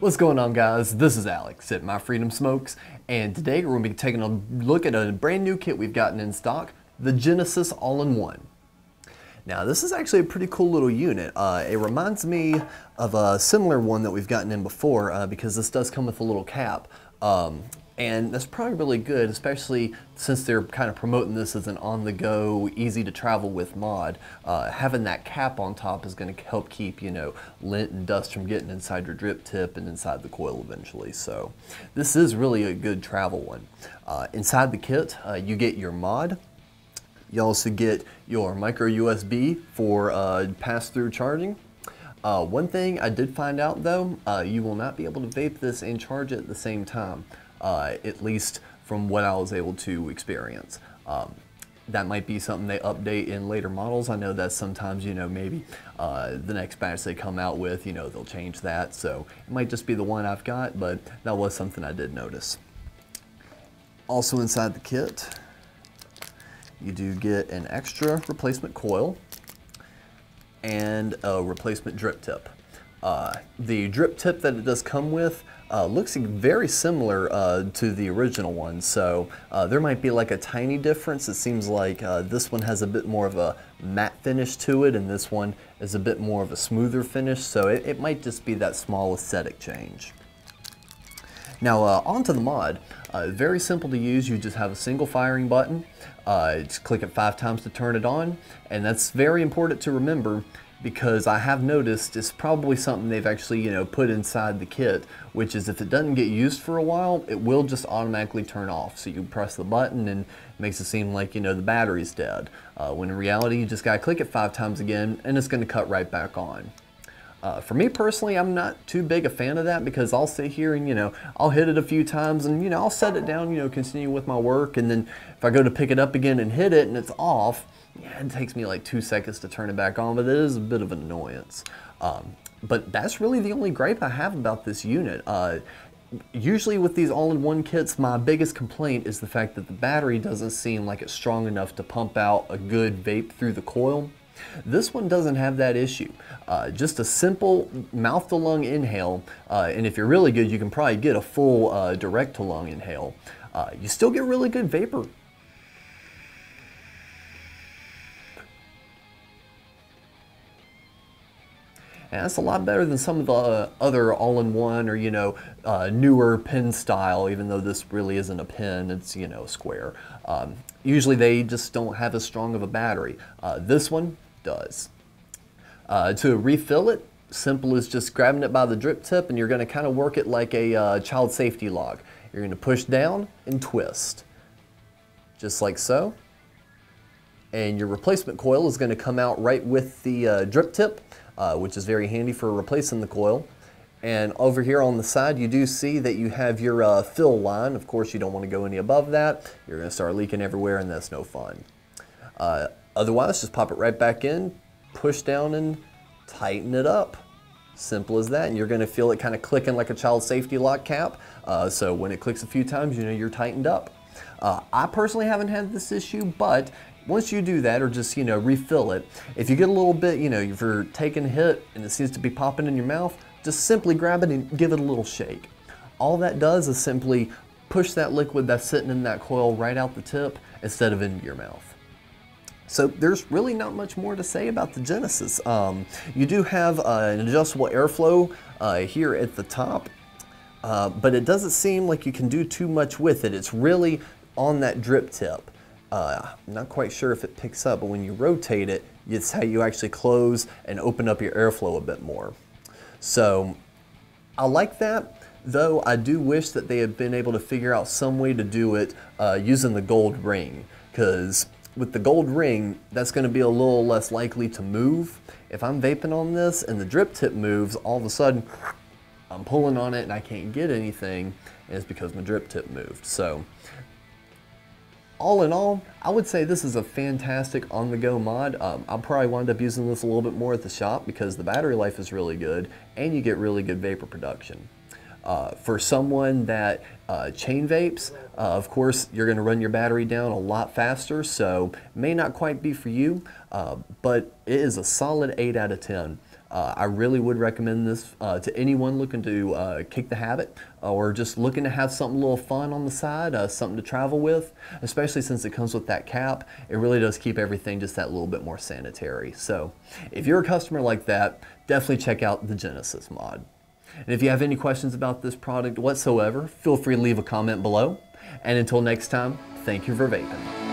What's going on, guys? This is Alex at My Freedom Smokes, and today we're going to be taking a look at a brand new kit we've gotten in stock, the Genesis All-in-One. Now this is actually a pretty cool little unit. It reminds me of a similar one that we've gotten in before because this does come with a little cap. And that's probably really good, especially since they're kind of promoting this as an on-the-go, easy-to-travel with mod. Having that cap on top is going to help keep, lint and dust from getting inside your drip tip and inside the coil eventually. So this is really a good travel one. Inside the kit, you get your mod. You also get your micro USB for pass-through charging. One thing I did find out though, you will not be able to vape this and charge it at the same time. At least from what I was able to experience. That might be something they update in later models. I know that sometimes, maybe the next batch they come out with, they'll change that. So it might just be the one I've got, but that was something I did notice. Also inside the kit, you do get an extra replacement coil and a replacement drip tip. The drip tip that it does come with looks very similar to the original one, so there might be like a tiny difference. It seems like this one has a bit more of a matte finish to it and this one is a bit more of a smoother finish, so it might just be that small aesthetic change. Now onto the mod. Very simple to use. You just have a single firing button. Just click it 5 times to turn it on, and that's very important to remember because I have noticed it's probably something they've actually put inside the kit, which is if it doesn't get used for a while, it will just automatically turn off. So you press the button and it makes it seem like the battery's dead, when in reality you just gotta click it 5 times again and it's gonna cut right back on. For me personally, I'm not too big a fan of that because I'll sit here and I'll hit it a few times and I'll set it down, continue with my work, and then if I go to pick it up again and hit it and it's off, yeah, it takes me like 2 seconds to turn it back on, but it is a bit of an annoyance. But that's really the only gripe I have about this unit. Usually with these all-in-one kits, my biggest complaint is the fact that the battery doesn't seem like it's strong enough to pump out a good vape through the coil. This one doesn't have that issue. Just a simple mouth-to-lung inhale, and if you're really good, you can probably get a full direct-to-lung inhale. You still get really good vapor. And that's a lot better than some of the other all-in-one or newer pen style, even though this really isn't a pen, it's a square. Usually they just don't have as strong of a battery. This one does. To refill it, simple as just grabbing it by the drip tip, and you're going to kind of work it like a child safety lock. You're going to push down and twist, just like so. And your replacement coil is going to come out right with the drip tip, which is very handy for replacing the coil. And over here on the side, you do see that you have your fill line. Of course, you don't want to go any above that. You're going to start leaking everywhere, and that's no fun. Otherwise, just pop it right back in, push down and tighten it up. Simple as that, and you're going to feel it kind of clicking like a child safety lock cap. So when it clicks a few times, you're tightened up. I personally haven't had this issue, but once you do that, or just refill it, if you get a little bit, if you're taking a hit and it seems to be popping in your mouth, just simply grab it and give it a little shake. All that does is simply push that liquid that's sitting in that coil right out the tip instead of into your mouth. So there's really not much more to say about the Genesis. You do have an adjustable airflow here at the top, but it doesn't seem like you can do too much with it. It's really on that drip tip. I'm not quite sure if it picks up, but when you rotate it, it's how you actually close and open up your airflow a bit more. So I like that, though I do wish that they had been able to figure out some way to do it using the gold ring, because with the gold ring, that's going to be a little less likely to move. If I'm vaping on this and the drip tip moves, all of a sudden I'm pulling on it and I can't get anything, and it's because my drip tip moved. So all in all, I would say this is a fantastic on-the-go mod. I'll probably wind up using this a little bit more at the shop because the battery life is really good and you get really good vapor production. For someone that chain vapes, of course, you're going to run your battery down a lot faster, so may not quite be for you, but it is a solid 8 out of 10. I really would recommend this to anyone looking to kick the habit or just looking to have something a little fun on the side, something to travel with, especially since it comes with that cap. It really does keep everything just that little bit more sanitary. So if you're a customer like that, definitely check out the Genesis mod. And if you have any questions about this product whatsoever, feel free to leave a comment below. And until next time, thank you for vaping.